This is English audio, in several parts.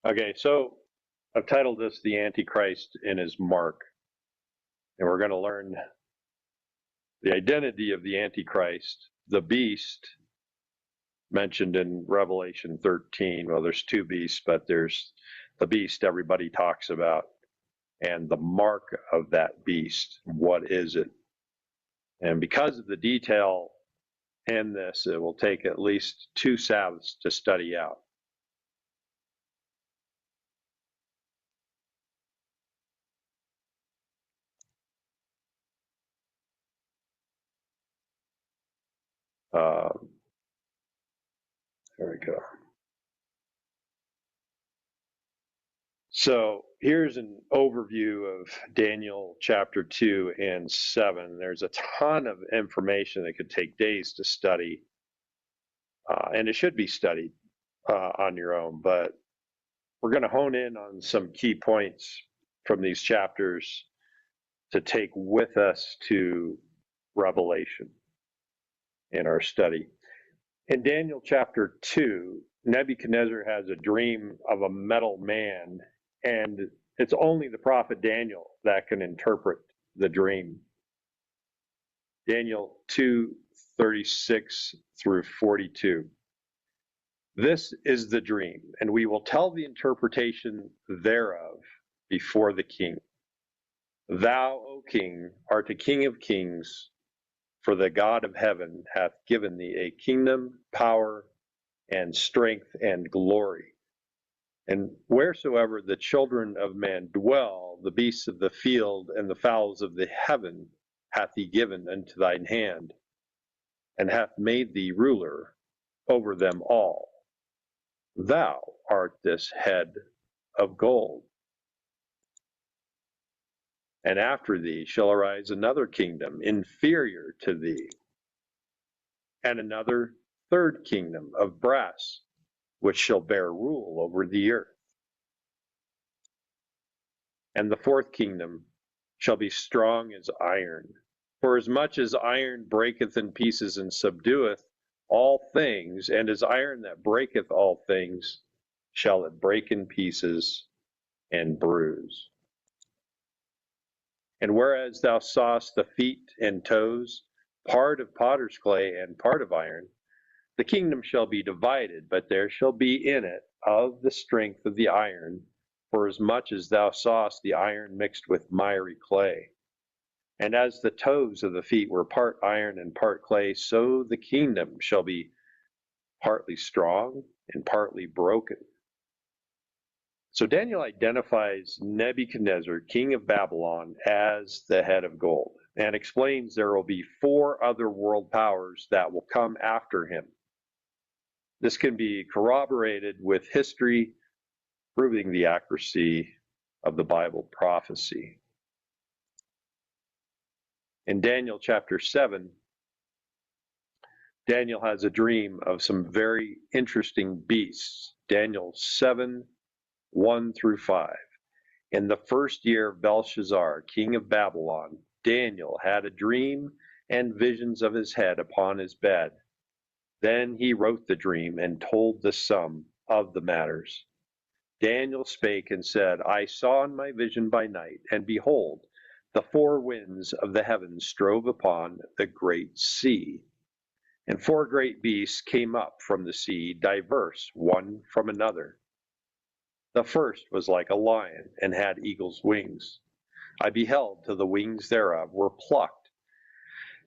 Okay, so I've titled this The Antichrist in His Mark, and we're going to learn the identity of the Antichrist, the beast mentioned in Revelation 13. Well, there's two beasts, but there's the beast everybody talks about, and the mark of that beast. What is it? And because of the detail in this, it will take at least 2 Sabbaths to study out. There we go. So here's an overview of Daniel chapter 2 and 7. There's a ton of information that could take days to study, and it should be studied on your own, but we're going to hone in on some key points from these chapters to take with us to Revelation in our study. In Daniel chapter 2, Nebuchadnezzar has a dream of a metal man, and it's only the prophet Daniel that can interpret the dream. Daniel 2:36 through 42. This is the dream, and we will tell the interpretation thereof before the king. Thou, O king, art a king of kings, for the God of heaven hath given thee a kingdom, power, and strength and glory. And wheresoever the children of man dwell, the beasts of the field and the fowls of the heaven hath he given unto thine hand, and hath made thee ruler over them all. Thou art this head of gold. And after thee shall arise another kingdom inferior to thee, and another third kingdom of brass, which shall bear rule over the earth. And the fourth kingdom shall be strong as iron. For as much as iron breaketh in pieces and subdueth all things, and as iron that breaketh all things, shall it break in pieces and bruise. And whereas thou sawest the feet and toes, part of potter's clay and part of iron, the kingdom shall be divided, but there shall be in it of the strength of the iron, for as much as thou sawest the iron mixed with miry clay. And as the toes of the feet were part iron and part clay, so the kingdom shall be partly strong and partly broken. So Daniel identifies Nebuchadnezzar, king of Babylon, as the head of gold, and explains there will be 4 other world powers that will come after him. This can be corroborated with history, proving the accuracy of the Bible prophecy. In Daniel chapter 7, Daniel has a dream of some very interesting beasts. Daniel 7, 1 through 5. In the first year of Belshazzar, king of Babylon, Daniel had a dream and visions of his head upon his bed. Then he wrote the dream and told the sum of the matters. Daniel spake and said, I saw in my vision by night, and behold, the 4 winds of the heavens strove upon the great sea. And 4 great beasts came up from the sea, diverse one from another. The first was like a lion, and had eagle's wings. I beheld till the wings thereof were plucked,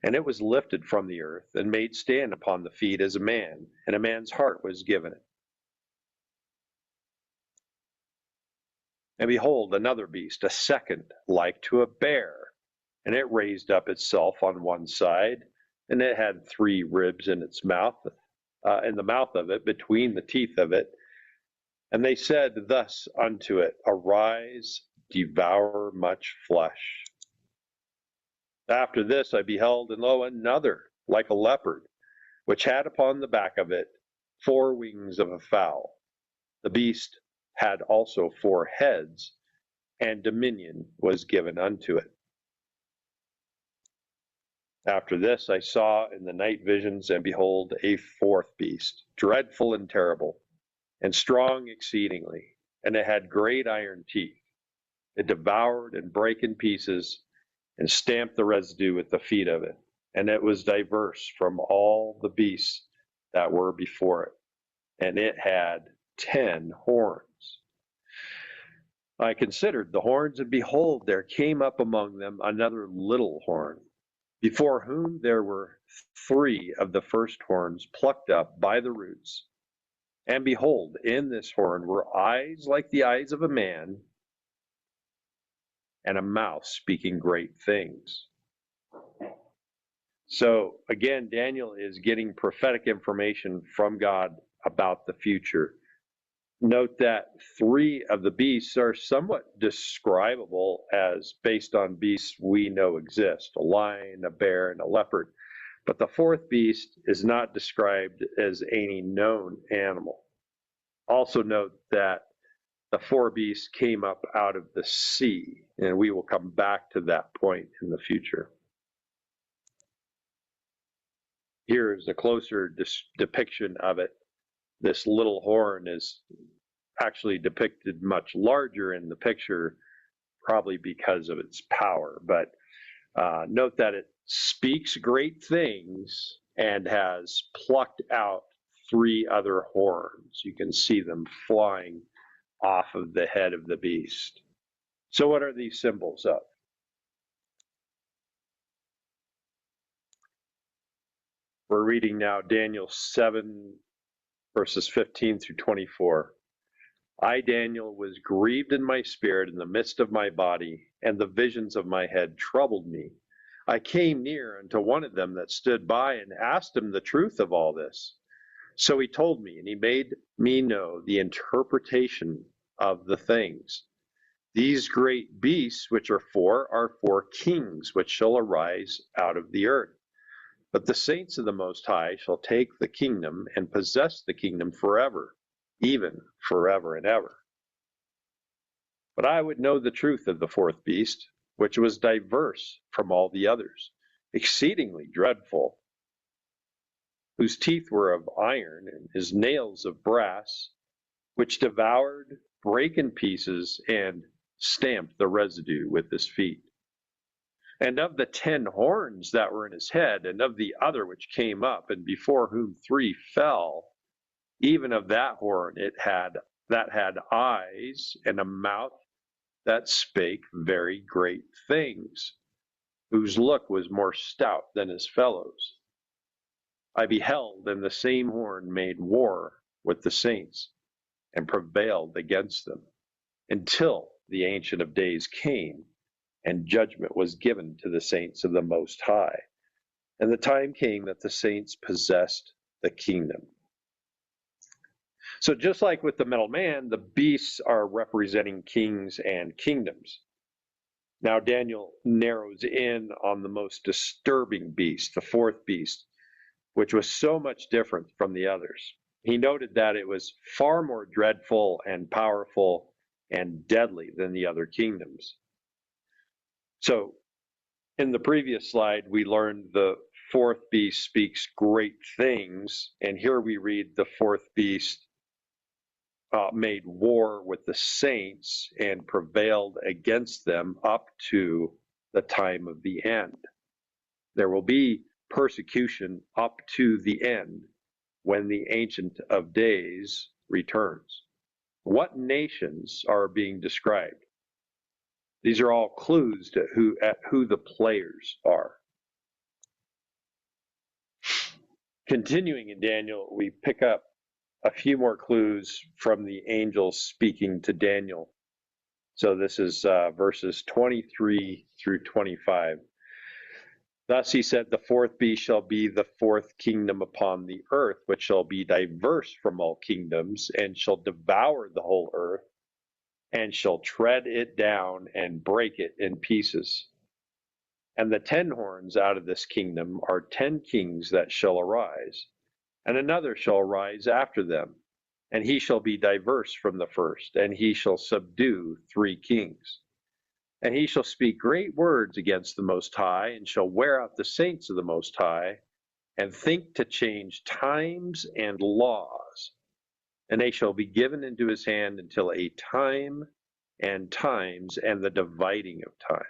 and it was lifted from the earth, and made stand upon the feet as a man, and a man's heart was given it. And behold, another beast, a second, like to a bear, and it raised up itself on one side, and it had 3 ribs in its mouth, in the mouth of it, between the teeth of it. And they said thus unto it, Arise, devour much flesh. After this I beheld, and lo, another, like a leopard, which had upon the back of it 4 wings of a fowl. The beast had also 4 heads, and dominion was given unto it. After this I saw in the night visions, and behold, a 4th beast, dreadful and terrible, and strong exceedingly, and it had great iron teeth. It devoured and brake in pieces and stamped the residue with the feet of it. And it was diverse from all the beasts that were before it. And it had 10 horns. I considered the horns, and behold, there came up among them another little horn, before whom there were 3 of the first horns plucked up by the roots. And behold, in this horn were eyes like the eyes of a man, and a mouth speaking great things. So again, Daniel is getting prophetic information from God about the future. Note that 3 of the beasts are somewhat describable as based on beasts we know exist: a lion, a bear, and a leopard. But the 4th beast is not described as any known animal. Also note that the 4 beasts came up out of the sea, and we will come back to that point in the future. Here is a closer depiction of it. This little horn is actually depicted much larger in the picture, probably because of its power. But note that it speaks great things and has plucked out 3 other horns. You can see them flying off of the head of the beast. So what are these symbols of? We're reading now Daniel 7, verses 15 through 24. I, Daniel, was grieved in my spirit in the midst of my body, and the visions of my head troubled me. I came near unto one of them that stood by and asked him the truth of all this. So he told me, and he made me know the interpretation of the things. These great beasts which are 4 are 4 kings which shall arise out of the earth. But the saints of the Most High shall take the kingdom and possess the kingdom forever, even forever and ever. But I would know the truth of the 4th beast, which was diverse from all the others, exceedingly dreadful, whose teeth were of iron, and his nails of brass, which devoured, brake in pieces, and stamped the residue with his feet. And of the 10 horns that were in his head, and of the other which came up, and before whom 3 fell, even of that horn that had eyes, and a mouth that spake very great things, whose look was more stout than his fellows. I beheld, and the same horn made war with the saints, and prevailed against them, until the Ancient of Days came, and judgment was given to the saints of the Most High. And the time came that the saints possessed the kingdom. So just like with the metal man, the beasts are representing kings and kingdoms. Now Daniel narrows in on the most disturbing beast, the 4th beast, which was so much different from the others. He noted that it was far more dreadful and powerful and deadly than the other kingdoms. So in the previous slide, we learned the 4th beast speaks great things, and here we read the 4th beast made war with the saints and prevailed against them up to the time of the end. There will be persecution up to the end when the Ancient of Days returns. What nations are being described? These are all clues to who the players are. Continuing in Daniel, we pick up a few more clues from the angels speaking to Daniel. So this is verses 23 through 25. Thus he said, the 4th beast shall be the 4th kingdom upon the earth, which shall be diverse from all kingdoms, and shall devour the whole earth, and shall tread it down and break it in pieces. And the 10 horns out of this kingdom are 10 kings that shall arise, and another shall arise after them, and he shall be diverse from the first, and he shall subdue 3 kings. And he shall speak great words against the Most High, and shall wear out the saints of the Most High, and think to change times and laws. and they shall be given into his hand until a time and times and the dividing of time.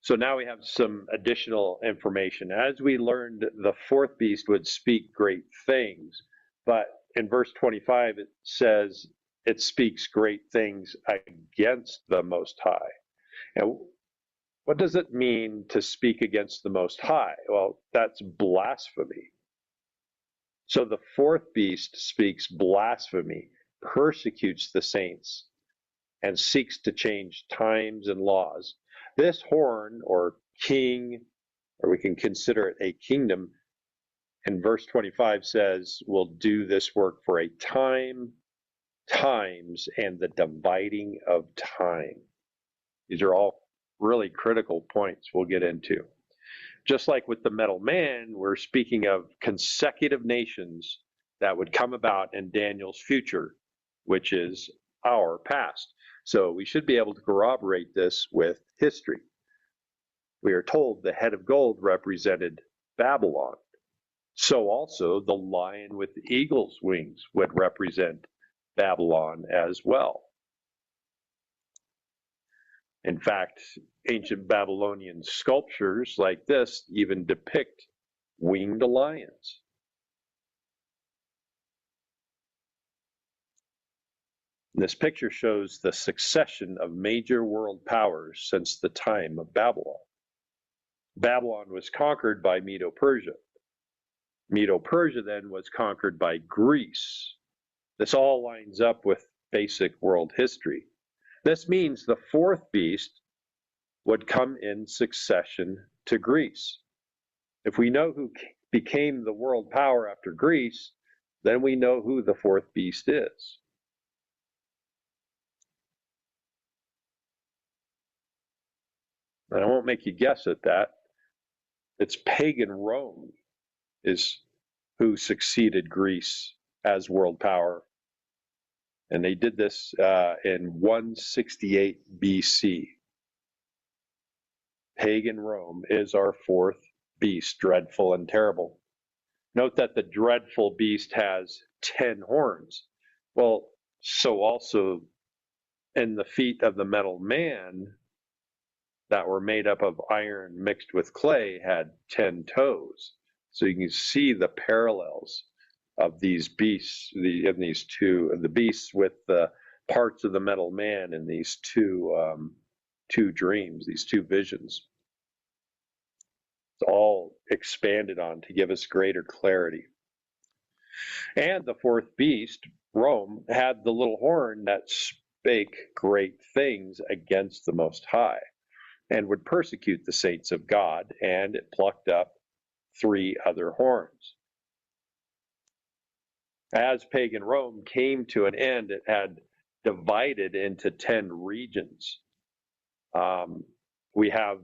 So now we have some additional information. As we learned, the fourth beast would speak great things, but in verse 25 it says it speaks great things against the Most High. And what does it mean to speak against the Most High? Well, that's blasphemy. So the fourth beast speaks blasphemy, persecutes the saints, and seeks to change times and laws. This horn, or king, or we can consider it a kingdom, in verse 25 says, will do this work for a time, times, and the dividing of time. These are all really critical points we'll get into. Just like with the metal man, we're speaking of consecutive nations that would come about in Daniel's future, which is our past. So we should be able to corroborate this with history. We are told the head of gold represented Babylon. So also the lion with eagle's wings would represent Babylon as well. In fact, ancient Babylonian sculptures like this even depict winged lions. This picture shows the succession of major world powers since the time of Babylon. Babylon was conquered by Medo-Persia. Medo-Persia then was conquered by Greece. This all lines up with basic world history. This means the fourth beast would come in succession to Greece. If we know who became the world power after Greece, then we know who the fourth beast is. And I won't make you guess at that. It's pagan Rome is who succeeded Greece as world power. And they did this in 168 BC. Pagan Rome is our fourth beast, dreadful and terrible. Note that the dreadful beast has 10 horns. Well, so also in the feet of the metal man that were made up of iron mixed with clay had 10 toes. So you can see the parallels of these beasts, the beasts with the parts of the metal man in these two dreams, these two visions. It's all expanded on to give us greater clarity. And the fourth beast, Rome, had the little horn that spake great things against the Most High and would persecute the saints of God, and it plucked up 3 other horns. As pagan Rome came to an end, it had divided into 10 regions. We have,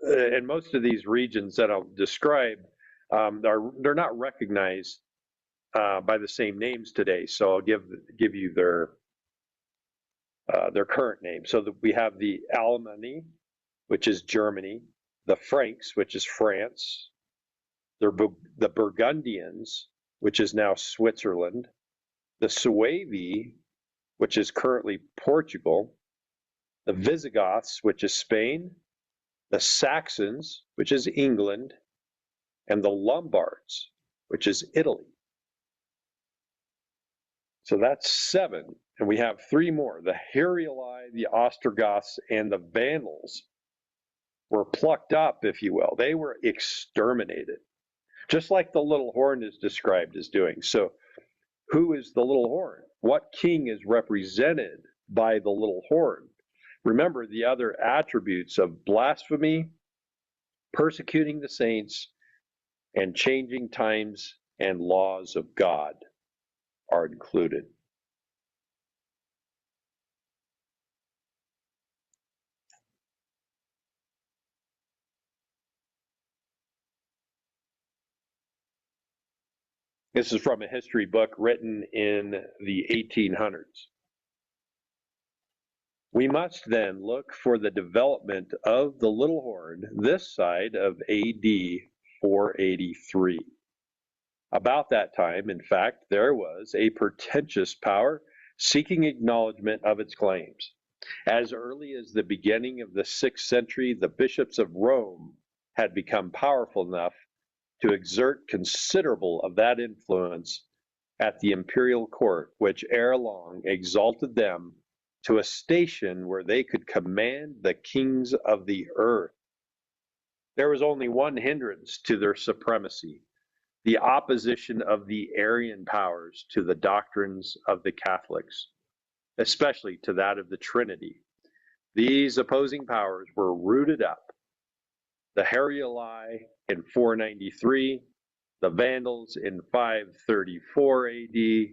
in most of these regions that I'll describe, they're not recognized by the same names today. So I'll give you their current names. So we have the Alemanni, which is Germany, the Franks, which is France, the Burgundians, which is now Switzerland, the Suevi, which is currently Portugal, the Visigoths, which is Spain, the Saxons, which is England, and the Lombards, which is Italy. So that's 7, and we have 3 more. The Heruli, the Ostrogoths, and the Vandals were plucked up, if you will. They were exterminated, just like the little horn is described as doing. So who is the little horn? What king is represented by the little horn? Remember the other attributes of blasphemy, persecuting the saints, and changing times and laws of God are included. This is from a history book written in the 1800s. We must then look for the development of the little horn this side of AD 483. About that time, in fact, there was a pretentious power seeking acknowledgement of its claims. As early as the beginning of the 6th century, the bishops of Rome had become powerful enough to exert considerable of that influence at the imperial court, which ere long exalted them to a station where they could command the kings of the earth. There was only one hindrance to their supremacy: the opposition of the Arian powers to the doctrines of the Catholics, especially to that of the Trinity. These opposing powers were rooted up: the Heruli in 493, the Vandals in 534 AD,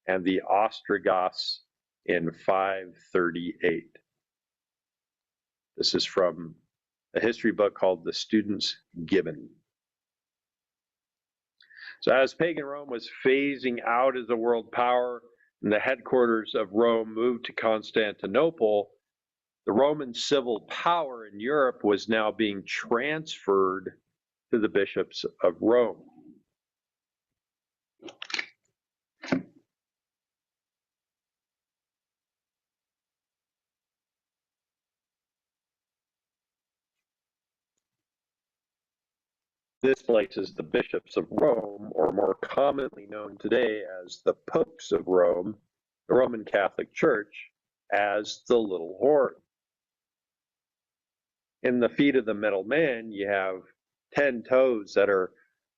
and the Ostrogoths in 538. This is from a history book called The Student's Gibbon. So as pagan Rome was phasing out as a world power and the headquarters of Rome moved to Constantinople, the Roman civil power in Europe was now being transferred to the bishops of Rome. This places the bishops of Rome, or more commonly known today as the popes of Rome, the Roman Catholic Church, as the little horn. In the feet of the middle man, you have 10 toes that are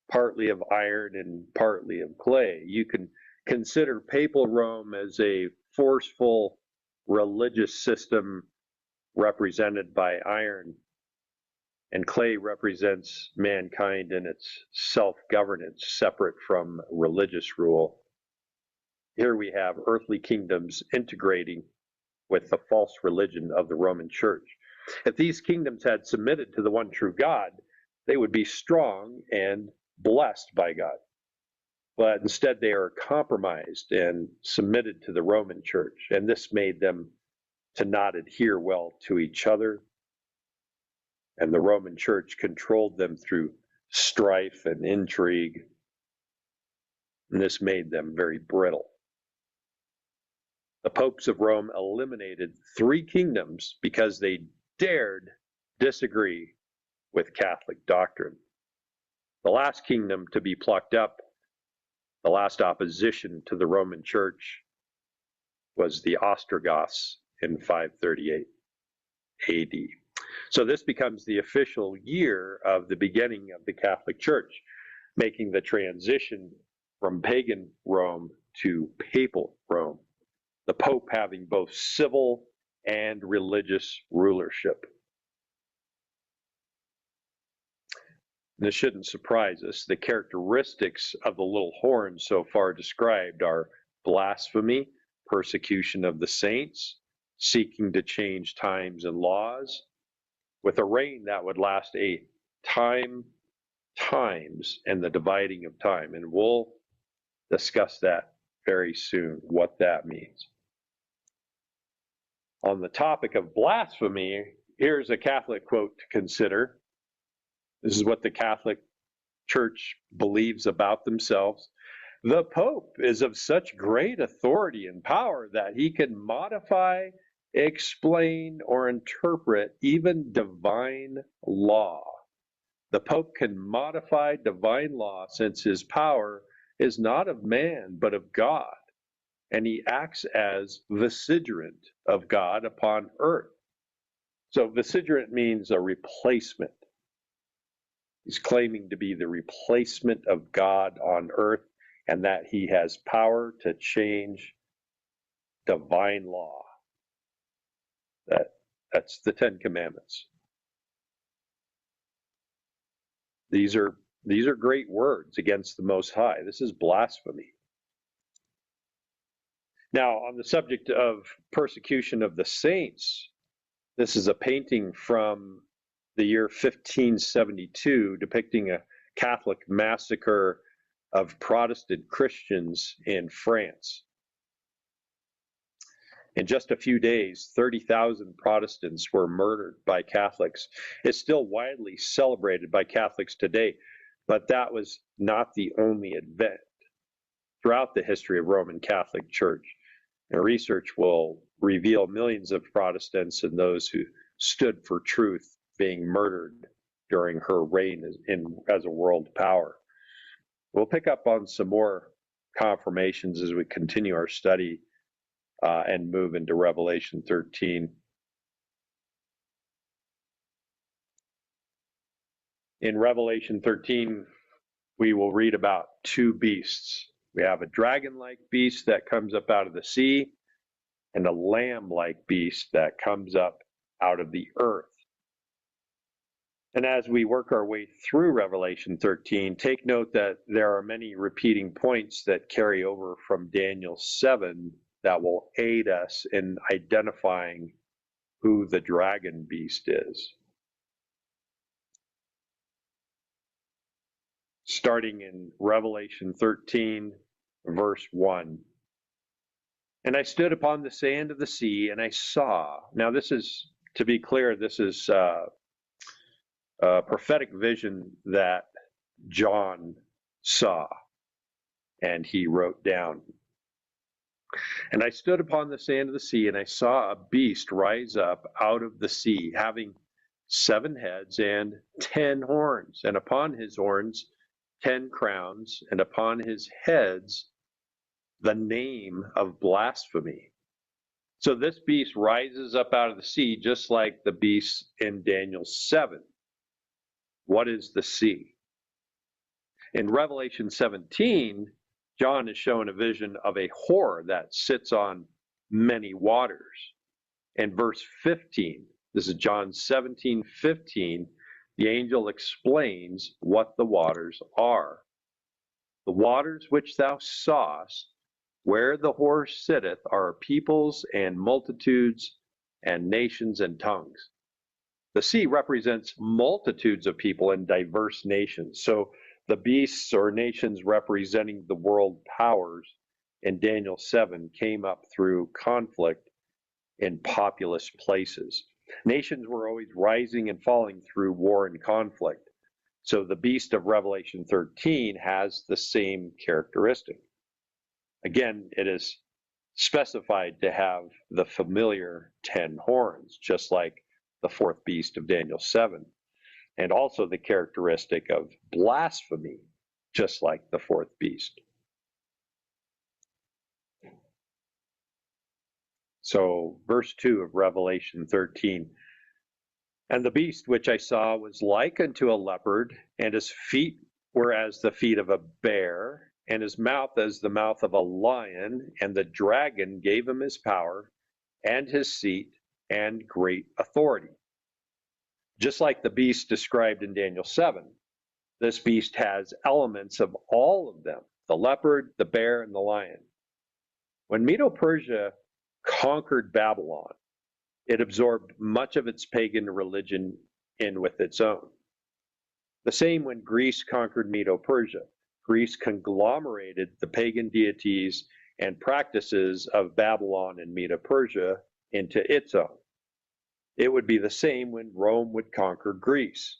partly of iron and partly of clay. You can consider papal Rome as a forceful religious system represented by iron, and clay represents mankind in its self-governance, separate from religious rule. Here we have earthly kingdoms integrating with the false religion of the Roman Church. If these kingdoms had submitted to the one true God, they would be strong and blessed by God. But instead, they are compromised and submitted to the Roman Church, and this made them to not adhere well to each other. And the Roman Church controlled them through strife and intrigue, and this made them very brittle. The popes of Rome eliminated 3 kingdoms because they dared disagree with Catholic doctrine. The last kingdom to be plucked up, the last opposition to the Roman Church, was the Ostrogoths in 538 AD. So this becomes the official year of the beginning of the Catholic Church, making the transition from pagan Rome to papal Rome, the Pope having both civil and religious rulership. This shouldn't surprise us. The characteristics of the little horn so far described are blasphemy, persecution of the saints, seeking to change times and laws, with a reign that would last times, and the dividing of time. And we'll discuss that very soon, what that means. On the topic of blasphemy, here's a Catholic quote to consider. This is what the Catholic Church believes about themselves. The Pope is of such great authority and power that he can modify, explain, or interpret even divine law. The Pope can modify divine law since his power is not of man, but of God, and he acts as vicegerent of God upon earth. So vicegerent means a replacement. He's claiming to be the replacement of God on earth, and that he has power to change divine law. That's the 10 Commandments. These are great words against the Most High. This is blasphemy. Now, on the subject of persecution of the saints, this is a painting from the year 1572 depicting a Catholic massacre of Protestant Christians in France. In just a few days, 30,000 Protestants were murdered by Catholics. It's still widely celebrated by Catholics today. But that was not the only event. Throughout the history of Roman Catholic Church, and research will reveal millions of Protestants and those who stood for truth being murdered during her reign as a world power. We'll pick up on some more confirmations as we continue our study and move into Revelation 13. In Revelation 13, we will read about two beasts. We have a dragon-like beast that comes up out of the sea, and a lamb-like beast that comes up out of the earth. And as we work our way through Revelation 13, take note that there are many repeating points that carry over from Daniel 7 that will aid us in identifying who the dragon beast is. Starting in Revelation 13, verse 1. And I stood upon the sand of the sea, and I saw. Now, this is, to be clear, this is a prophetic vision that John saw, and he wrote down. And I stood upon the sand of the sea, and I saw a beast rise up out of the sea, having 7 heads and 10 horns, and upon his horns 10 crowns, and upon his heads the name of blasphemy. So this beast rises up out of the sea just like the beast in Daniel 7. What is the sea? In Revelation 17, John is shown a vision of a whore that sits on many waters. In verse 15, this is John 17:15, the angel explains what the waters are. The waters which thou sawest, where the whore sitteth, are peoples and multitudes and nations and tongues. The sea represents multitudes of people in diverse nations. So the beasts or nations representing the world powers in Daniel 7 came up through conflict in populous places. Nations were always rising and falling through war and conflict. So the beast of Revelation 13 has the same characteristic. Again, it is specified to have the familiar 10 horns, just like the fourth beast of Daniel 7, and also the characteristic of blasphemy, just like the fourth beast. So, verse 2 of Revelation 13. And the beast which I saw was like unto a leopard, and his feet were as the feet of a bear, and his mouth as the mouth of a lion, and the dragon gave him his power, and his seat, and great authority. Just like the beast described in Daniel 7, this beast has elements of all of them, the leopard, the bear, and the lion. When Medo-Persia conquered Babylon, it absorbed much of its pagan religion in with its own. The same when Greece conquered Medo-Persia. Greece conglomerated the pagan deities and practices of Babylon and Medo-Persia into its own. It would be the same when Rome would conquer Greece.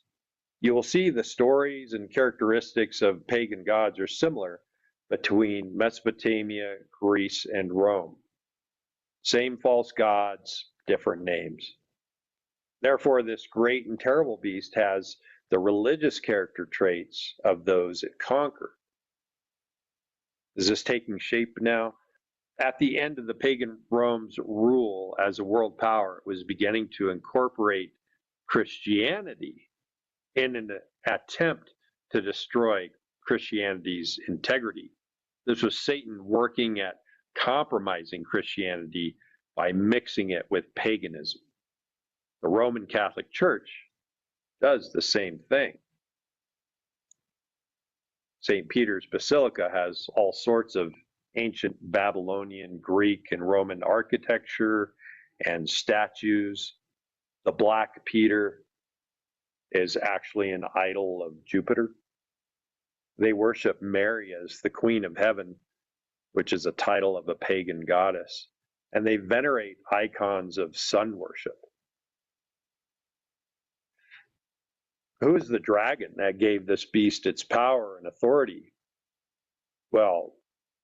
You will see the stories and characteristics of pagan gods are similar between Mesopotamia, Greece, and Rome. Same false gods, different names. Therefore, this great and terrible beast has the religious character traits of those it conquered. Is this taking shape now? At the end of the pagan Rome's rule as a world power, it was beginning to incorporate Christianity in an attempt to destroy Christianity's integrity. This was Satan working at compromising Christianity by mixing it with paganism. The Roman Catholic Church does the same thing. St. Peter's Basilica has all sorts of ancient Babylonian, Greek, and Roman architecture and statues. The Black Peter is actually an idol of Jupiter. They worship Mary as the Queen of Heaven, which is a title of a pagan goddess, and they venerate icons of sun worship. Who is the dragon that gave this beast its power and authority? Well,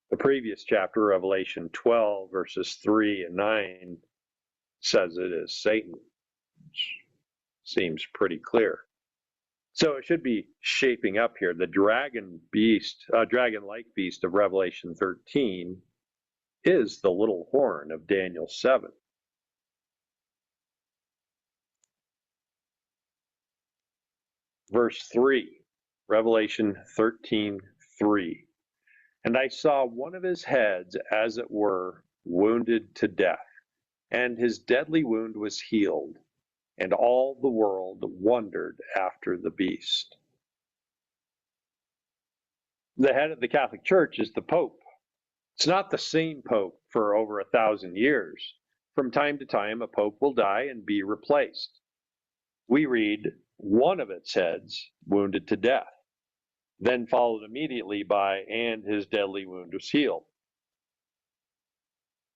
the previous chapter, Revelation 12, verses 3 and 9, says it is Satan. Which seems pretty clear. So it should be shaping up here. The dragon-like beast of Revelation 13 is the little horn of Daniel 7. Verse 3, Revelation 13:3. And I saw one of his heads, as it were, wounded to death, and his deadly wound was healed, and all the world wondered after the beast. The head of the Catholic Church is the Pope. It's not the same Pope for over 1,000 years. From time to time, a Pope will die and be replaced. We read one of its heads wounded to death, then followed immediately by, and his deadly wound was healed.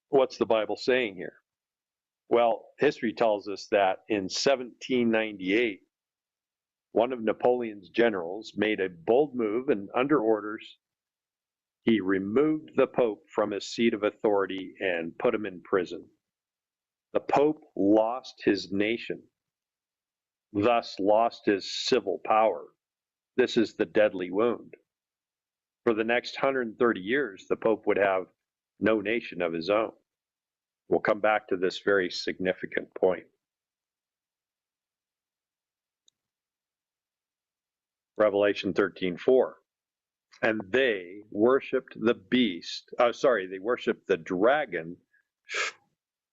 What's the Bible saying here? Well, history tells us that in 1798, one of Napoleon's generals made a bold move, and under orders, he removed the Pope from his seat of authority and put him in prison. The Pope lost his nation, thus lost his civil power. This is the deadly wound. For the next 130 years, the Pope would have no nation of his own. We'll come back to this very significant point. Revelation 13:4. And they worshipped the they worshipped the dragon,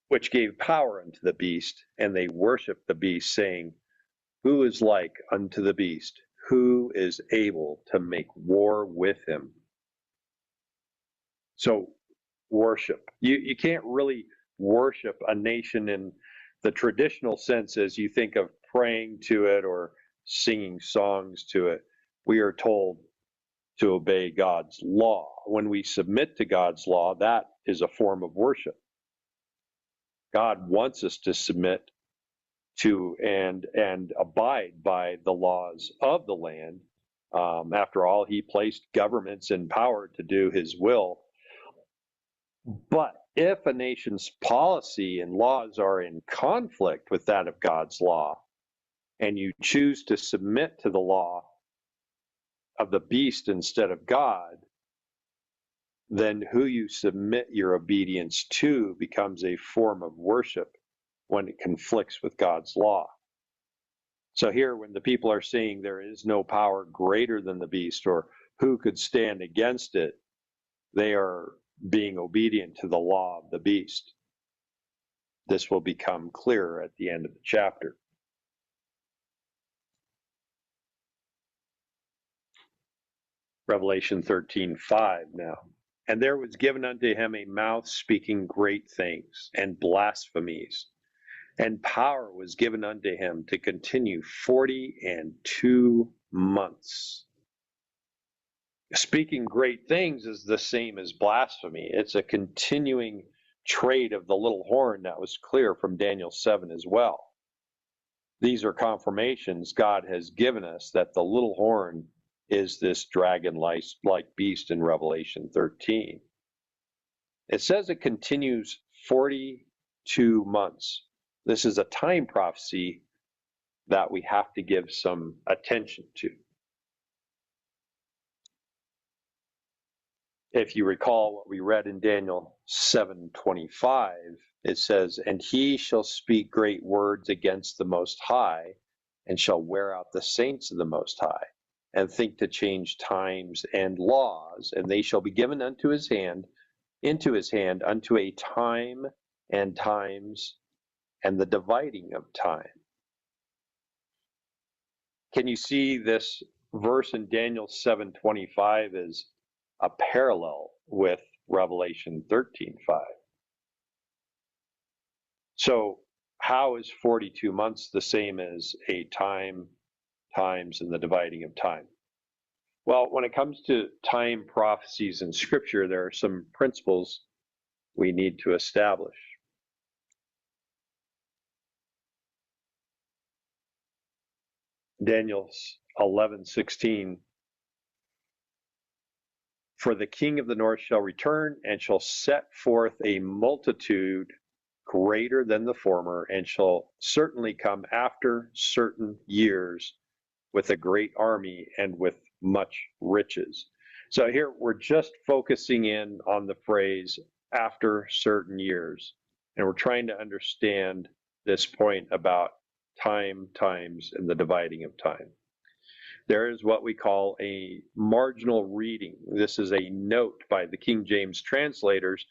which gave power unto the beast, and they worshipped the beast, saying, Who is like unto the beast? Who is able to make war with him? So, worship. You can't really worship a nation in the traditional sense as you think of praying to it or singing songs to it. We are told to obey God's law. When we submit to God's law, that is a form of worship. God wants us to submit to and abide by the laws of the land. After all, he placed governments in power to do his will. But if a nation's policy and laws are in conflict with that of God's law, and you choose to submit to the law of the beast instead of God, then who you submit your obedience to becomes a form of worship when it conflicts with God's law. So here, when the people are saying there is no power greater than the beast, or who could stand against it, they are being obedient to the law of the beast. This will become clearer at the end of the chapter. Revelation 13:5 now. And there was given unto him a mouth speaking great things and blasphemies, and power was given unto him to continue 42 months. Speaking great things is the same as blasphemy. It's a continuing trait of the little horn that was clear from Daniel 7 as well. These are confirmations God has given us that the little horn is this dragon-like beast in Revelation 13. It says it continues 42 months. This is a time prophecy that we have to give some attention to. If you recall what we read in Daniel 7:25, it says, And he shall speak great words against the Most High, and shall wear out the saints of the Most High, and think to change times and laws, and they shall be given into his hand, unto a time and times, and the dividing of time. Can you see this verse in Daniel 7:25 as a parallel with Revelation 13:5? So how is 42 months the same as a time, times, and the dividing of time? Well, when it comes to time prophecies in Scripture, there are some principles we need to establish. Daniel 11:16. For the king of the north shall return and shall set forth a multitude greater than the former, and shall certainly come after certain years with a great army and with much riches. So here we're just focusing in on the phrase after certain years, and we're trying to understand this point about time, times, and the dividing of time. There is what we call a marginal reading. This is a note by the King James translators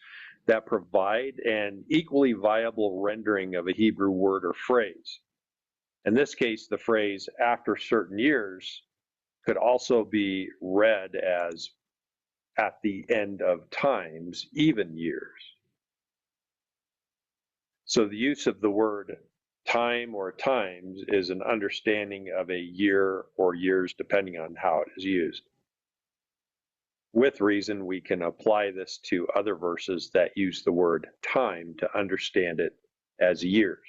that provide an equally viable rendering of a Hebrew word or phrase. In this case, the phrase after certain years could also be read as at the end of times, even years. So the use of the word time or times is an understanding of a year or years, depending on how it is used. With reason, we can apply this to other verses that use the word time to understand it as years.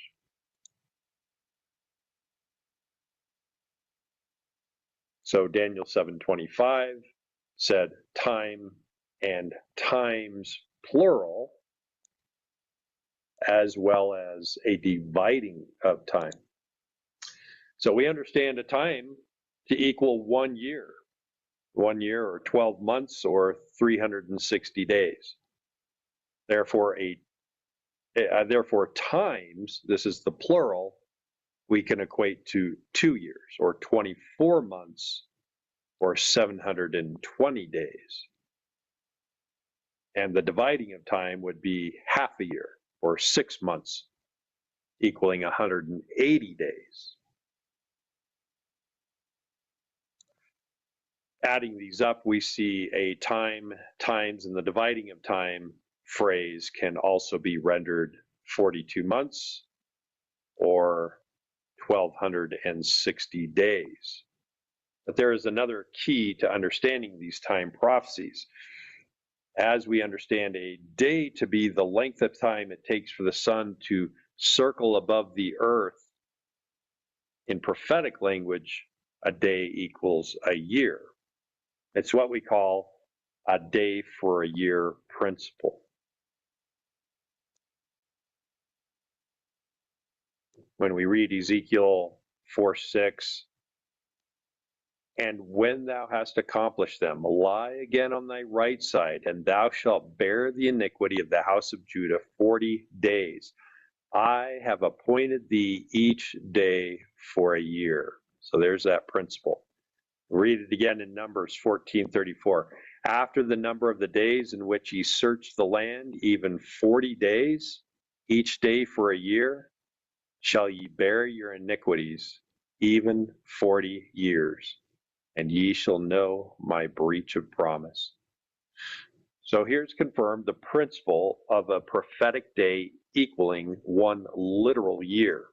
So Daniel 7:25 said time and times, plural, as well as a dividing of time. So we understand a time to equal 1 year, 1 year or 12 months or 360 days. Therefore, times, this is the plural, we can equate to 2 years or 24 months or 720 days. And the dividing of time would be half a year or 6 months, equaling 180 days. Adding these up, we see a time, times, and the dividing of time phrase can also be rendered 42 months or 1,260 days. But there is another key to understanding these time prophecies. As we understand a day to be the length of time it takes for the sun to circle above the earth, in prophetic language, a day equals a year. It's what we call a day for a year principle. When we read Ezekiel 4:6, and when thou hast accomplished them, lie again on thy right side, and thou shalt bear the iniquity of the house of Judah 40 days. I have appointed thee each day for a year. So there's that principle. Read it again in Numbers 14:34. After the number of the days in which ye searched the land, even 40 days, each day for a year, shall ye bear your iniquities, even 40 years. And ye shall know my breach of promise. So here's confirmed the principle of a prophetic day equaling 1 literal year.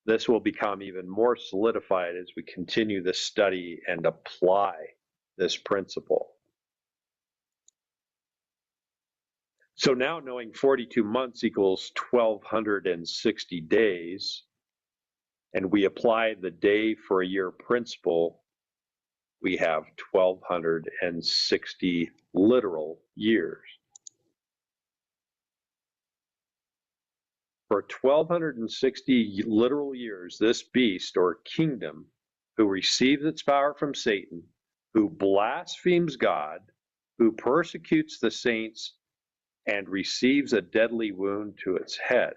This will become even more solidified as we continue this study and apply this principle. So now knowing 42 months equals 1,260 days, and we apply the day for a year principle, we have 1,260 literal years. For 1,260 literal years, this beast or kingdom, who receives its power from Satan, who blasphemes God, who persecutes the saints, and receives a deadly wound to its head.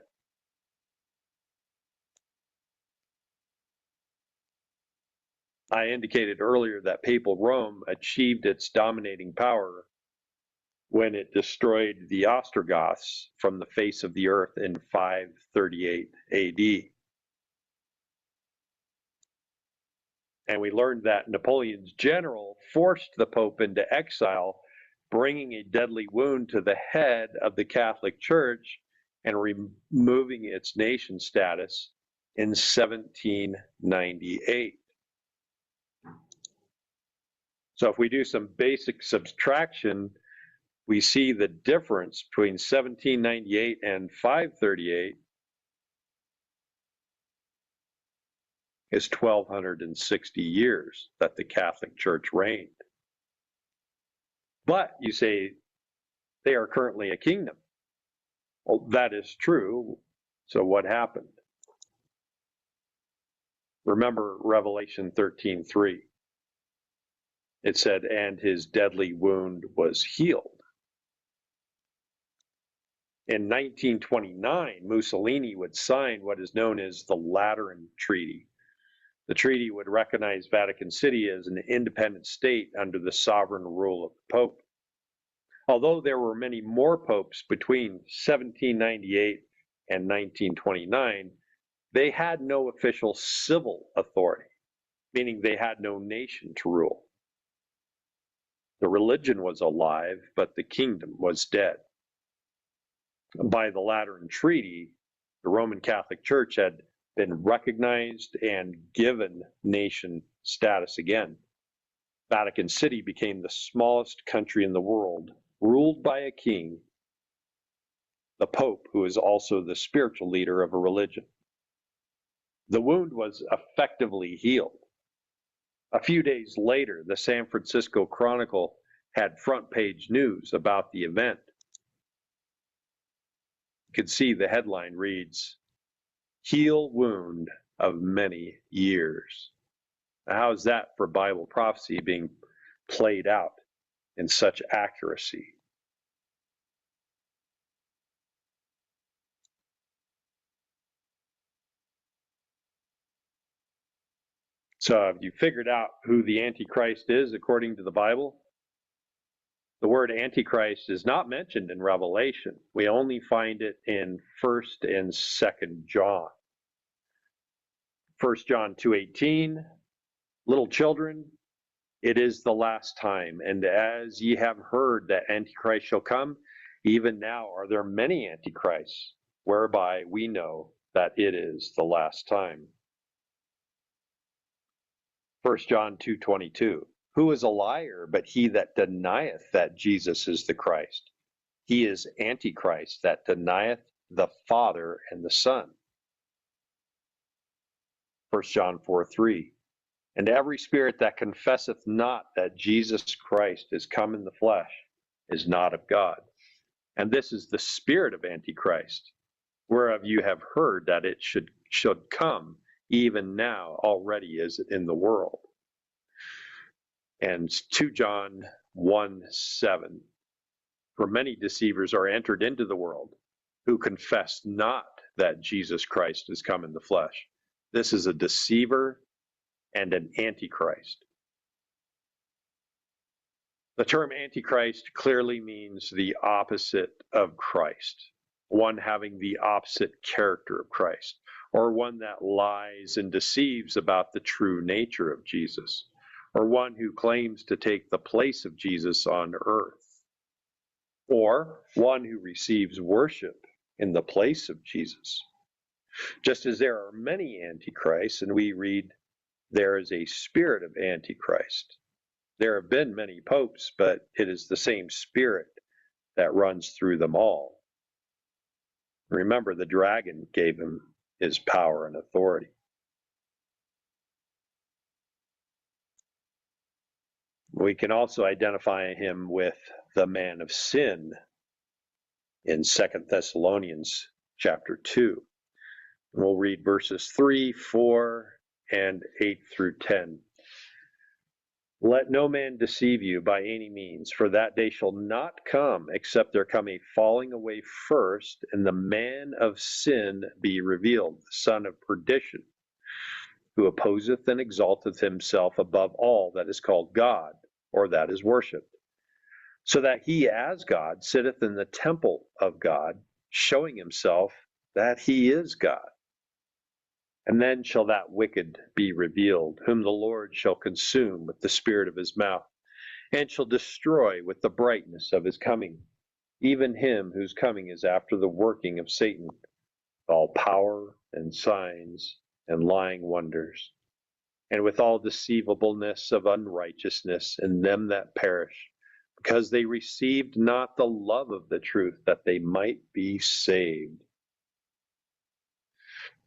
I indicated earlier that papal Rome achieved its dominating power when it destroyed the Ostrogoths from the face of the earth in 538 AD. And we learned that Napoleon's general forced the Pope into exile, bringing a deadly wound to the head of the Catholic Church and removing its nation status in 1798. So if we do some basic subtraction, we see the difference between 1798 and 538 is 1,260 years that the Catholic Church reigned. But you say they are currently a kingdom. Well, that is true. So what happened? Remember Revelation 13:3. It said, and his deadly wound was healed. In 1929, Mussolini would sign what is known as the Lateran Treaty. The treaty would recognize Vatican City as an independent state under the sovereign rule of the Pope. Although there were many more popes between 1798 and 1929, they had no official civil authority, meaning they had no nation to rule. The religion was alive, but the kingdom was dead. By the Lateran Treaty, the Roman Catholic Church had been recognized and given nation status again. Vatican City became the smallest country in the world, ruled by a king, the Pope, who is also the spiritual leader of a religion. The wound was effectively healed. A few days later, the San Francisco Chronicle had front page news about the event. You could see the headline reads, "Heal wound of many years." Now, how is that for Bible prophecy being played out in such accuracy? So have you figured out who the Antichrist is according to the Bible? The word Antichrist is not mentioned in Revelation. We only find it in 1st and 2nd John. 1 John 2:18, little children, it is the last time, and as ye have heard that Antichrist shall come, even now are there many Antichrists, whereby we know that it is the last time. 1 John 2:22, who is a liar but he that denieth that Jesus is the Christ? He is Antichrist that denieth the Father and the Son. 1 John 4:3, and every spirit that confesseth not that Jesus Christ is come in the flesh is not of God. And this is the spirit of Antichrist, whereof you have heard that it should come, even now already is in the world. And 2 John 1:7, for many deceivers are entered into the world, who confess not that Jesus Christ is come in the flesh. This is a deceiver and an antichrist. The term Antichrist clearly means the opposite of Christ, one having the opposite character of Christ, or one that lies and deceives about the true nature of Jesus, or one who claims to take the place of Jesus on earth, or one who receives worship in the place of Jesus. Just as there are many antichrists, and we read, there is a spirit of Antichrist. There have been many popes, but it is the same spirit that runs through them all. Remember, the dragon gave him his power and authority. We can also identify him with the man of sin in 2 Thessalonians chapter 2. We'll read verses 3, 4, and 8 through 10. Let no man deceive you by any means, for that day shall not come, except there come a falling away first, and the man of sin be revealed, the son of perdition, who opposeth and exalteth himself above all that is called God, or that is worshipped, so that he as God sitteth in the temple of God, showing himself that he is God. And then shall that wicked be revealed, whom the Lord shall consume with the spirit of his mouth, and shall destroy with the brightness of his coming, even him whose coming is after the working of Satan, with all power and signs and lying wonders, and with all deceivableness of unrighteousness in them that perish, because they received not the love of the truth, that they might be saved.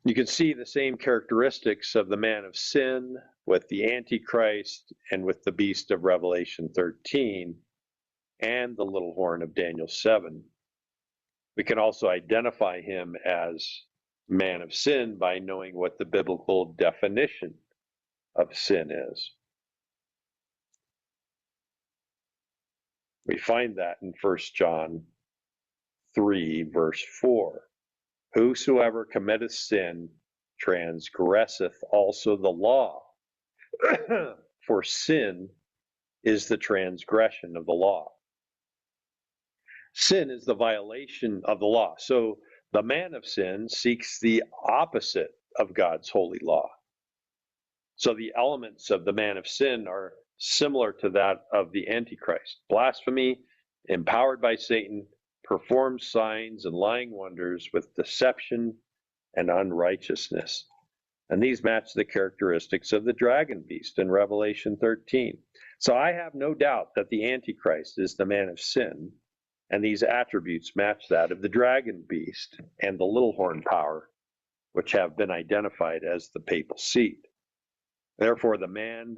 You can see the same characteristics of the man of sin with the Antichrist and with the beast of Revelation 13 and the little horn of Daniel 7. We can also identify him as man of sin by knowing what the biblical definition of sin is. We find that in 1 John 3, verse 4. Whosoever committeth sin transgresseth also the law, for sin is the transgression of the law. Sin is the violation of the law. So the man of sin seeks the opposite of God's holy law. So the elements of the man of sin are similar to that of the Antichrist. Blasphemy, empowered by Satan, performs signs and lying wonders with deception and unrighteousness. And these match the characteristics of the dragon beast in Revelation 13. So I have no doubt that the Antichrist is the man of sin, and these attributes match that of the dragon beast and the little horn power, which have been identified as the papal seat. Therefore, the man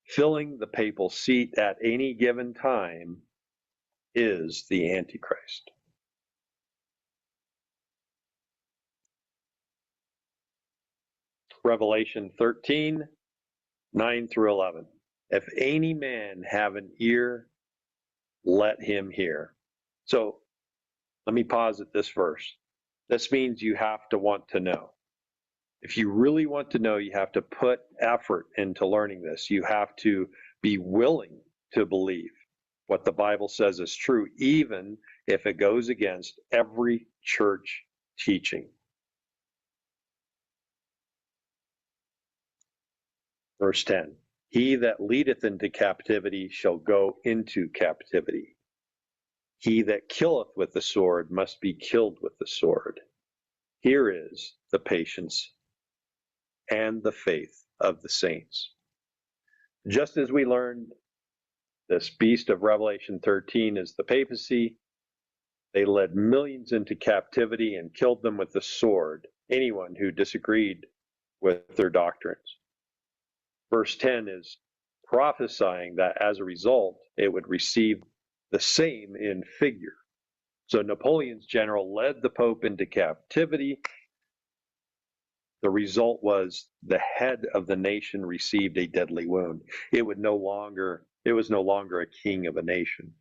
filling the papal seat at any given time is the Antichrist. Revelation 13, 9 through 11. If any man have an ear, let him hear. So let me pause at this verse. This means you have to want to know. If you really want to know, you have to put effort into learning this. You have to be willing to believe what the Bible says is true, even if it goes against every church teaching. Verse 10, he that leadeth into captivity shall go into captivity. He that killeth with the sword must be killed with the sword. Here is the patience and the faith of the saints. Just as we learned this beast of Revelation 13 is the papacy, they led millions into captivity and killed them with the sword, anyone who disagreed with their doctrines. Verse 10 is prophesying that as a result, it would receive the same in figure. So Napoleon's general led the Pope into captivity. The result was the head of the nation received a deadly wound. It was no longer a king of a nation,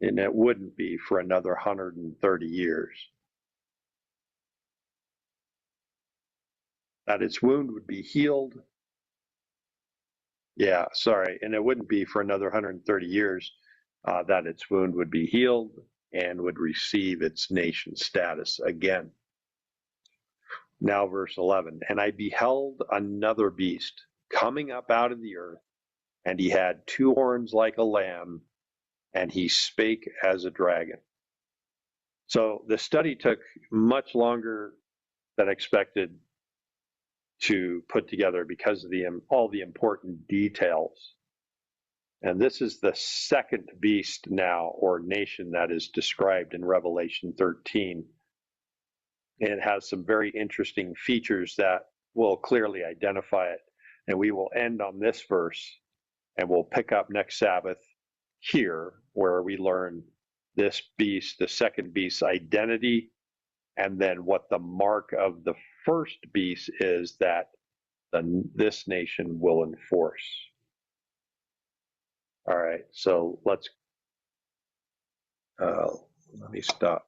and it wouldn't be for another 130 years. That its wound would be healed. And it wouldn't be for another 130 years that its wound would be healed and would receive its nation status again. Now, verse 11, and I beheld another beast coming up out of the earth, and he had two horns like a lamb, and he spake as a dragon. So the study took much longer than expected to put together because of all the important details. And this is the second beast now, or nation, that is described in Revelation 13. And it has some very interesting features that will clearly identify it. And we will end on this verse, and we'll pick up next Sabbath here, where we learn this beast, the second beast's identity, and then what the mark of the first beast is that this nation will enforce. All right, so let me stop.